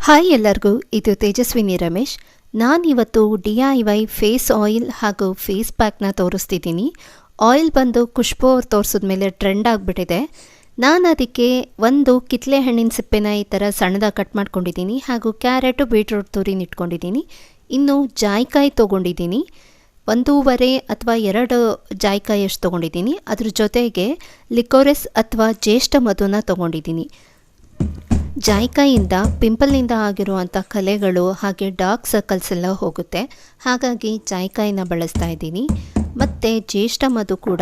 Hi ಎಲ್ಲರಿಗೂ, ಇದು ತೇಜಸ್ವಿನಿ ರಮೇಶ್. ನಾನಿವತ್ತು DIY ಫೇಸ್ ಆಯಿಲ್ ಹಾಗೂ ಫೇಸ್ ಪ್ಯಾಕ್ನ ತೋರಿಸ್ತಿದ್ದೀನಿ. ಆಯಿಲ್ ಬಂದು ಖುಷ್ಬು ಅವ್ರು ತೋರಿಸಿದ ಮೇಲೆ ಟ್ರೆಂಡ್ ಆಗಿಬಿಟ್ಟಿದೆ. ನಾನು ಅದಕ್ಕೆ ಒಂದು ಕಿತ್ತಳೆ ಹಣ್ಣಿನ ಸಿಪ್ಪೆನ ಈ ಥರ ಸಣ್ಣದಾಗಿ ಕಟ್ ಮಾಡ್ಕೊಂಡಿದ್ದೀನಿ, ಹಾಗೂ ಕ್ಯಾರೆಟು ಬೀಟ್ರೂಟ್ ತುರಿನಿಟ್ಕೊಂಡಿದ್ದೀನಿ. ಇನ್ನು ಜಾಯಿಕಾಯಿ ತೊಗೊಂಡಿದ್ದೀನಿ, 1.5 ಅಥವಾ 2 ಜಾಯಿಕಾಯಿಯಷ್ಟು ತೊಗೊಂಡಿದ್ದೀನಿ. ಅದ್ರ ಜೊತೆಗೆ ಲಿಕೋರೆಸ್ ಅಥವಾ ಜ್ಯೇಷ್ಠ ಮಧುನ ತೊಗೊಂಡಿದ್ದೀನಿ. ಜಾಯಿಕಾಯಿಂದ ಪಿಂಪಲ್ನಿಂದ ಆಗಿರುವಂಥ ಕಲೆಗಳು ಹಾಗೆ ಡಾರ್ಕ್ ಸರ್ಕಲ್ಸ್ ಎಲ್ಲ ಹೋಗುತ್ತೆ, ಹಾಗಾಗಿ ಜಾಯಿಕಾಯಿನ ಬಳಸ್ತಾ ಇದ್ದೀನಿ. ಮತ್ತು ಜ್ಯೇಷ್ಠ ಮಧು ಕೂಡ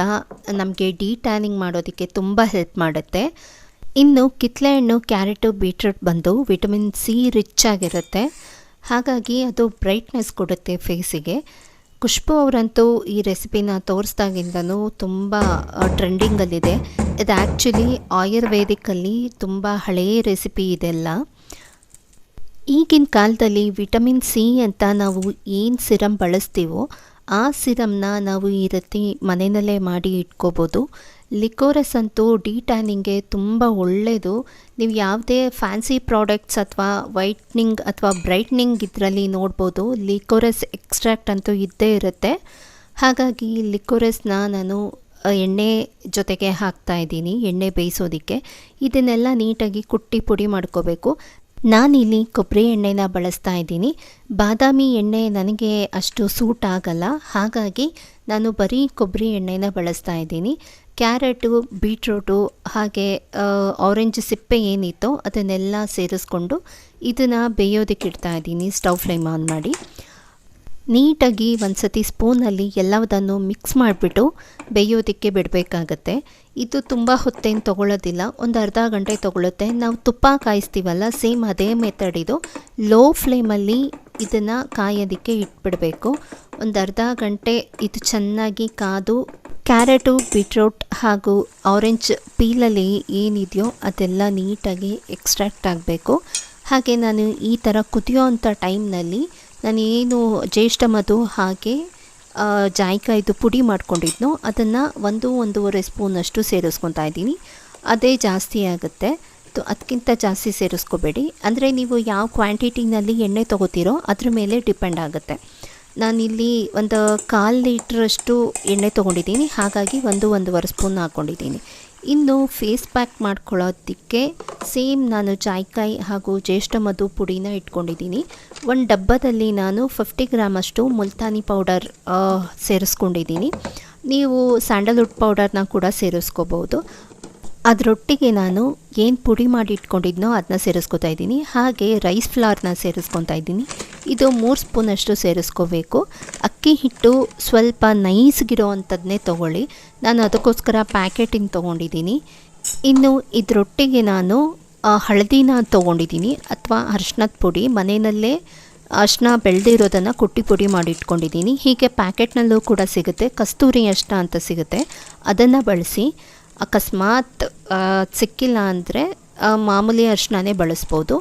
ನಮಗೆ ಟ್ಯಾನಿಂಗ್ ಮಾಡೋದಕ್ಕೆ ತುಂಬ ಹೆಲ್ಪ್ ಮಾಡುತ್ತೆ. ಇನ್ನು ಕಿತ್ತಳೆ ಹಣ್ಣು, ಕ್ಯಾರೆಟು, ಬೀಟ್ರೂಟ್ ಬಂದು ವಿಟಮಿನ್ ಸಿ ರಿಚ್ ಆಗಿರುತ್ತೆ, ಹಾಗಾಗಿ ಅದು ಬ್ರೈಟ್ನೆಸ್ ಕೊಡುತ್ತೆ ಫೇಸಿಗೆ. ಖುಷ್ಬು ಅವರಂತೂ ಈ ರೆಸಿಪಿನ ತೋರಿಸ್ದಾಗಿಂದನೂ ತುಂಬ ಟ್ರೆಂಡಿಂಗಲ್ಲಿದೆ. ಇದು ಆ್ಯಕ್ಚುಲಿ ಆಯುರ್ವೇದಿಕಲ್ಲಿ ತುಂಬ ಹಳೆಯ ರೆಸಿಪಿ ಇದೆಲ್ಲ. ಈಗಿನ ಕಾಲದಲ್ಲಿ ವಿಟಮಿನ್ ಸಿ ಅಂತ ನಾವು ಏನು ಸಿರಮ್ ಬಳಸ್ತೀವೋ ಆ ಸಿರಮ್ನ ನಾವು ಈ ರೀತಿ ಮನೆಯಲ್ಲೇ ಮಾಡಿ ಇಟ್ಕೋಬೋದು. ಲಿಕೋರಸ್ ಅಂತೂ ಟ್ಯಾನಿಂಗ್ಗೆ ತುಂಬ ಒಳ್ಳೆಯದು. ನೀವು ಯಾವುದೇ ಫ್ಯಾನ್ಸಿ ಪ್ರಾಡಕ್ಟ್ಸ್ ಅಥವಾ ವೈಟ್ನಿಂಗ್ ಅಥವಾ ಬ್ರೈಟ್ನಿಂಗ್ ಇದರಲ್ಲಿ ನೋಡ್ಬೋದು, ಲಿಕೋರಸ್ ಎಕ್ಸ್ಟ್ರಾಕ್ಟ್ ಅಂತೂ ಇದ್ದೇ ಇರುತ್ತೆ. ಹಾಗಾಗಿ ಲಿಕೋರಸ್ನ ನಾನು ಎಣ್ಣೆ ಜೊತೆಗೆ ಹಾಕ್ತಾಯಿದ್ದೀನಿ, ಎಣ್ಣೆ ಬೇಯಿಸೋದಕ್ಕೆ. ಇದನ್ನೆಲ್ಲ ನೀಟಾಗಿ ಕುಟ್ಟಿ ಪುಡಿ ಮಾಡ್ಕೋಬೇಕು. ನಾನಿಲ್ಲಿ ಕೊಬ್ಬರಿ ಎಣ್ಣೆನ ಬಳಸ್ತಾ ಇದ್ದೀನಿ. ಬಾದಾಮಿ ಎಣ್ಣೆ ನನಗೆ ಅಷ್ಟು ಸೂಟ್ ಆಗಲ್ಲ, ಹಾಗಾಗಿ ನಾನು ಬರೀ ಕೊಬ್ಬರಿ ಎಣ್ಣೆನ ಬಳಸ್ತಾ ಇದ್ದೀನಿ. ಕ್ಯಾರೆಟು, ಬೀಟ್ರೂಟು ಹಾಗೆ ಆರೆಂಜ್ ಸಿಪ್ಪೆ ಏನಿತ್ತೋ ಅದನ್ನೆಲ್ಲ ಸೇರಿಸ್ಕೊಂಡು ಇದನ್ನು ಬೇಯೋದಕ್ಕೆ ಇಡ್ತಾ ಇದ್ದೀನಿ. ಸ್ಟವ್ ಫ್ಲೇಮ್ ಆನ್ ಮಾಡಿ ನೀಟಾಗಿ ಒಂದು ಸತಿ ಸ್ಪೂನಲ್ಲಿ ಎಲ್ಲದನ್ನು ಮಿಕ್ಸ್ ಮಾಡಿಬಿಟ್ಟು ಬೇಯೋದಕ್ಕೆ ಬಿಡಬೇಕಾಗತ್ತೆ. ಇದು ತುಂಬ ಹೊತ್ತೇನು ತೊಗೊಳ್ಳೋದಿಲ್ಲ, ಒಂದು ಅರ್ಧ ಗಂಟೆ ತೊಗೊಳುತ್ತೆ. ನಾವು ತುಪ್ಪ ಕಾಯಿಸ್ತೀವಲ್ಲ, ಸೇಮ್ ಅದೇ ಮೆಥಡ್ ಇದು. ಲೋ ಫ್ಲೇಮಲ್ಲಿ ಇದನ್ನು ಕಾಯೋದಕ್ಕೆ ಇಟ್ಬಿಡಬೇಕು. ಒಂದು ಅರ್ಧ ಗಂಟೆ ಇದು ಚೆನ್ನಾಗಿ ಕಾದು ಕ್ಯಾರೆಟು, ಬೀಟ್ರೂಟ್ ಹಾಗೂ ಆರೆಂಜ್ ಪೀಲಲ್ಲಿ ಏನಿದೆಯೋ ಅದೆಲ್ಲ ನೀಟಾಗಿ ಎಕ್ಸ್ಟ್ರಾಕ್ಟ್ ಆಗಬೇಕು. ಹಾಗೆ ನಾನು ಈ ಥರ ಕುದಿಯೋ ಅಂಥ ಟೈಮ್ನಲ್ಲಿ ನಾನು ಏನು ಜ್ಯೇಷ್ಠ ಮಧು ಹಾಗೆ ಜಾಯಿಕಾಯಿದು ಪುಡಿ ಮಾಡ್ಕೊಂಡಿದ್ನೋ ಅದನ್ನು 1-1.5 ಸ್ಪೂನಷ್ಟು ಸೇರಿಸ್ಕೊತಾ ಇದ್ದೀನಿ. ಅದೇ ಜಾಸ್ತಿ ಆಗುತ್ತೆ, ಅದಕ್ಕಿಂತ ಜಾಸ್ತಿ ಸೇರಿಸ್ಕೋಬೇಡಿ. ಅಂದರೆ ನೀವು ಯಾವ ಕ್ವಾಂಟಿಟಿನಲ್ಲಿ ಎಣ್ಣೆ ತೊಗೋತೀರೋ ಅದ್ರ ಮೇಲೆ ಡಿಪೆಂಡ್ ಆಗುತ್ತೆ. ನಾನಿಲ್ಲಿ ಒಂದು 1/4 ಲೀಟ್ರಷ್ಟು ಎಣ್ಣೆ ತೊಗೊಂಡಿದ್ದೀನಿ, ಹಾಗಾಗಿ 1-1.5 ಸ್ಪೂನ್ ಹಾಕ್ಕೊಂಡಿದ್ದೀನಿ. ಇನ್ನು ಫೇಸ್ ಪ್ಯಾಕ್ ಮಾಡ್ಕೊಳ್ಳೋದಕ್ಕೆ ಸೇಮ್ ನಾನು ಜಾಯಿಕಾಯಿ ಹಾಗೂ ಜ್ಯೇಷ್ಠ ಮಧು ಪುಡಿನ ಇಟ್ಕೊಂಡಿದ್ದೀನಿ. ಒಂದು ಡಬ್ಬದಲ್ಲಿ ನಾನು 50 ಗ್ರಾಮಷ್ಟು ಮುಲ್ತಾನಿ ಪೌಡರ್ ಸೇರಿಸ್ಕೊಂಡಿದ್ದೀನಿ. ನೀವು ಸ್ಯಾಂಡಲ್ವುಡ್ ಪೌಡರ್ನ ಕೂಡ ಸೇರಿಸ್ಕೋಬೋದು. ಅದರೊಟ್ಟಿಗೆ ನಾನು ಏನು ಪುಡಿ ಮಾಡಿ ಇಟ್ಕೊಂಡಿದ್ನೋ ಅದನ್ನ ಸೇರಿಸ್ಕೊತಾ ಇದ್ದೀನಿ. ಹಾಗೆ ರೈಸ್ ಫ್ಲವರ್ನ ಸೇರಿಸ್ಕೊತಾ ಇದ್ದೀನಿ. ಇದು 3 ಸ್ಪೂನಷ್ಟು ಸೇರಿಸ್ಕೋಬೇಕು. ಅಕ್ಕಿ ಹಿಟ್ಟು ಸ್ವಲ್ಪ ನೈಸ್ಗಿರೋ ಅಂಥದ್ದನ್ನೇ ತೊಗೊಳ್ಳಿ, ನಾನು ಅದಕ್ಕೋಸ್ಕರ ಪ್ಯಾಕೆಟಿಂಗ್ ತೊಗೊಂಡಿದ್ದೀನಿ. ಇನ್ನು ಇದರೊಟ್ಟಿಗೆ ನಾನು ಹಳದಿನ ತೊಗೊಂಡಿದ್ದೀನಿ ಅಥವಾ ಅರಿಶಿನದ ಪುಡಿ. ಮನೆಯಲ್ಲೇ ಅರಿಶಿನ ಬೆಳೆದಿರೋದನ್ನು ಕುಟ್ಟಿ ಪುಡಿ ಮಾಡಿ ಇಟ್ಕೊಂಡಿದ್ದೀನಿ. ಹೀಗೆ ಪ್ಯಾಕೆಟ್ನಲ್ಲೂ ಕೂಡ ಸಿಗುತ್ತೆ, ಕಸ್ತೂರಿ ಅರಿಶಿನ ಅಂತ ಸಿಗುತ್ತೆ, ಅದನ್ನು ಬಳಸಿ. ಅಕಸ್ಮಾತ್ ಸಿಕ್ಕಿಲ್ಲ ಅಂದರೆ ಮಾಮೂಲಿ ಅರಿಶಿಣನೇ ಬಳಸ್ಬೋದು.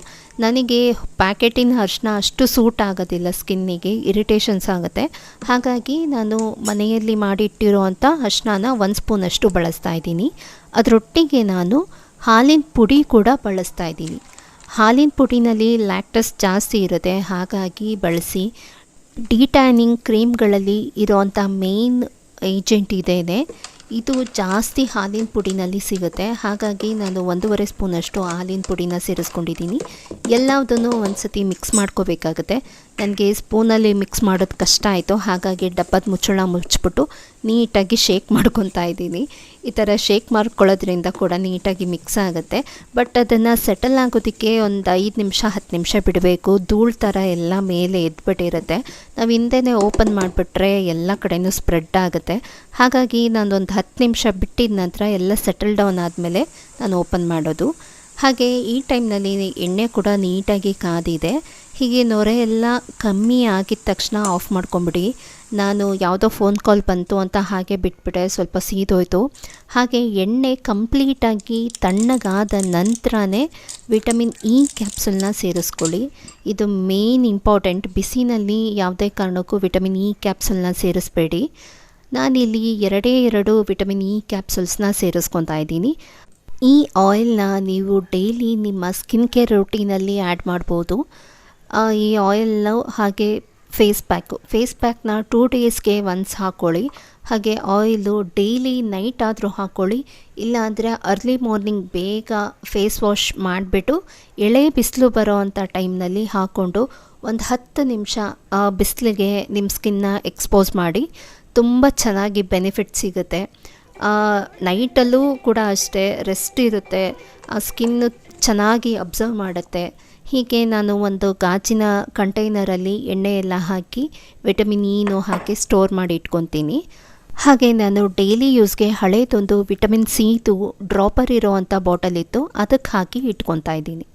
ನನಗೆ ಪ್ಯಾಕೆಟಿನ ಅರಿಶಿನ ಅಷ್ಟು ಸೂಟ್ ಆಗೋದಿಲ್ಲ, ಸ್ಕಿನ್ನಿಗೆ ಇರಿಟೇಷನ್ಸ್ ಆಗುತ್ತೆ. ಹಾಗಾಗಿ ನಾನು ಮನೆಯಲ್ಲಿ ಮಾಡಿಟ್ಟಿರೋ ಅಂಥ ಅರಿಶಿನ 1 ಸ್ಪೂನಷ್ಟು ಬಳಸ್ತಾ ಇದ್ದೀನಿ. ಅದರೊಟ್ಟಿಗೆ ನಾನು ಹಾಲಿನ ಪುಡಿ ಕೂಡ ಬಳಸ್ತಾ ಇದ್ದೀನಿ. ಹಾಲಿನ ಪುಡಿನಲ್ಲಿ ಲ್ಯಾಕ್ಟಸ್ ಜಾಸ್ತಿ ಇರುತ್ತೆ, ಹಾಗಾಗಿ ಬಳಸಿ. ಟ್ಯಾನಿಂಗ್ ಕ್ರೀಮ್ಗಳಲ್ಲಿ ಇರೋವಂಥ ಮೇನ್ ಏಜೆಂಟ್ ಇದೇನೆ, ಇದು ಜಾಸ್ತಿ ಹಾಲಿನ ಪುಡಿನಲ್ಲಿ ಸಿಗುತ್ತೆ. ಹಾಗಾಗಿ ನಾನು 1.5 ಸ್ಪೂನಷ್ಟು ಹಾಲಿನ ಪುಡಿನ ಸೇರಿಸ್ಕೊಂಡಿದ್ದೀನಿ. ಎಲ್ಲದನ್ನು ಒಂದು ಸತಿ ಮಿಕ್ಸ್ ಮಾಡ್ಕೋಬೇಕಾಗುತ್ತೆ. ನನಗೆ ಸ್ಪೂನಲ್ಲಿ ಮಿಕ್ಸ್ ಮಾಡೋದು ಕಷ್ಟ ಆಯಿತು, ಹಾಗಾಗಿ ಡಬ್ಬದ ಮುಚ್ಚಳ ಮುಚ್ಚಿಬಿಟ್ಟು ನೀಟಾಗಿ ಶೇಕ್ ಮಾಡ್ಕೊತಾ ಇದ್ದೀನಿ. ಈ ಥರ ಶೇಕ್ ಮಾಡ್ಕೊಳ್ಳೋದ್ರಿಂದ ಕೂಡ ನೀಟಾಗಿ ಮಿಕ್ಸ್ ಆಗುತ್ತೆ. ಬಟ್ ಅದನ್ನು ಸೆಟಲ್ ಆಗೋದಕ್ಕೆ ಒಂದು 5 ನಿಮಿಷ 10 ನಿಮಿಷ ಬಿಡಬೇಕು. ಧೂಳು ಥರ ಎಲ್ಲ ಮೇಲೆ ಎದ್ಬಿಟ್ಟಿರುತ್ತೆ. ನಾವು ಹಿಂದೆನೇ ಓಪನ್ ಮಾಡಿಬಿಟ್ರೆ ಎಲ್ಲ ಕಡೆಯೂ ಸ್ಪ್ರೆಡ್ ಆಗುತ್ತೆ. ಹಾಗಾಗಿ ನಾನೊಂದು 10 ನಿಮಿಷ ಬಿಟ್ಟಿದ ನಂತರ ಎಲ್ಲ ಸೆಟಲ್ ಡೌನ್ ಆದಮೇಲೆ ನಾನು ಓಪನ್ ಮಾಡೋದು. ಹಾಗೆ ಈ ಟೈಮ್ನಲ್ಲಿ ಎಣ್ಣೆ ಕೂಡ ನೀಟಾಗಿ ಕಾದಿದೆ. ಹೀಗೆ ನೊರೆ ಎಲ್ಲ ಕಮ್ಮಿ ಆಗಿದ ತಕ್ಷಣ ಆಫ್ ಮಾಡ್ಕೊಂಬಿಡಿ. ನಾನು ಯಾವುದೋ ಫೋನ್ ಕಾಲ್ ಬಂತು ಅಂತ ಹಾಗೆ ಬಿಟ್ಬಿಟ್ಟೆ, ಸ್ವಲ್ಪ ಸೀದೋಯ್ತು. ಹಾಗೆ ಎಣ್ಣೆ ಕಂಪ್ಲೀಟಾಗಿ ತಣ್ಣಗಾದ ನಂತರನೇ ವಿಟಮಿನ್ ಇ ಕ್ಯಾಪ್ಸುಲ್ನ ಸೇರಿಸ್ಕೊಳ್ಳಿ. ಇದು ಮೇನ್ ಇಂಪಾರ್ಟೆಂಟ್. ಬಿಸಿನಲ್ಲಿ ಯಾವುದೇ ಕಾರಣಕ್ಕೂ ವಿಟಮಿನ್ ಇ ಕ್ಯಾಪ್ಸುಲ್ನ ಸೇರಿಸ್ಬೇಡಿ. ನಾನಿಲ್ಲಿ 2 ವಿಟಮಿನ್ ಇ ಕ್ಯಾಪ್ಸುಲ್ಸ್ನ ಸೇರಿಸ್ಕೊತಾ ಇದ್ದೀನಿ. ಈ ಆಯಿಲ್ನ ನೀವು ಡೈಲಿ ನಿಮ್ಮ ಸ್ಕಿನ್ ಕೇರ್ ರೂಟೀನಲ್ಲಿ ಆ್ಯಡ್ ಮಾಡ್ಬೋದು. ಈ ಆಯಿಲ್ನ ಹಾಗೆ ಫೇಸ್ ಪ್ಯಾಕ್ನ 2 ಡೇಸ್ಗೆ ಒನ್ಸ್ ಹಾಕ್ಕೊಳ್ಳಿ. ಹಾಗೆ ಆಯಿಲು ಡೈಲಿ ನೈಟ್ ಆದರೂ ಹಾಕ್ಕೊಳ್ಳಿ. ಇಲ್ಲಾಂದರೆ ಅರ್ಲಿ ಮಾರ್ನಿಂಗ್ ಬೇಗ ಫೇಸ್ ವಾಶ್ ಮಾಡಿಬಿಟ್ಟು ಎಳೆ ಬಿಸಿಲು ಬರೋ ಅಂಥ ಟೈಮ್ನಲ್ಲಿ ಹಾಕ್ಕೊಂಡು ಒಂದು 10 ನಿಮಿಷ ಬಿಸಿಲಿಗೆ ನಿಮ್ಮ ಸ್ಕಿನ್ನ ಎಕ್ಸ್ಪೋಸ್ ಮಾಡಿ. ತುಂಬ ಚೆನ್ನಾಗಿ ಬೆನಿಫಿಟ್ ಸಿಗುತ್ತೆ. ನೈಟಲ್ಲೂ ಕೂಡ ಅಷ್ಟೇ ರೆಸ್ಟ್ ಇರುತ್ತೆ, ಸ್ಕಿನ್ನು ಚೆನ್ನಾಗಿ ಅಬ್ಸರ್ವ್ ಮಾಡುತ್ತೆ. ಹೀಗೆ ನಾನು ಒಂದು ಗಾಜಿನ ಕಂಟೈನರಲ್ಲಿ ಎಣ್ಣೆ ಎಲ್ಲ ಹಾಕಿ ವಿಟಮಿನ್ ಇನೂ ಹಾಕಿ ಸ್ಟೋರ್ ಮಾಡಿ ಇಟ್ಕೊತೀನಿ. ಹಾಗೆ ನಾನು ಡೈಲಿ ಯೂಸ್ಗೆ ಹಳೇದೊಂದು ವಿಟಮಿನ್ ಸಿದು ಡ್ರಾಪರ್ ಇರೋ ಅಂಥ ಬಾಟಲ್ ಇತ್ತು, ಅದಕ್ಕೆ ಹಾಕಿ ಇಟ್ಕೊತಾ ಇದ್ದೀನಿ.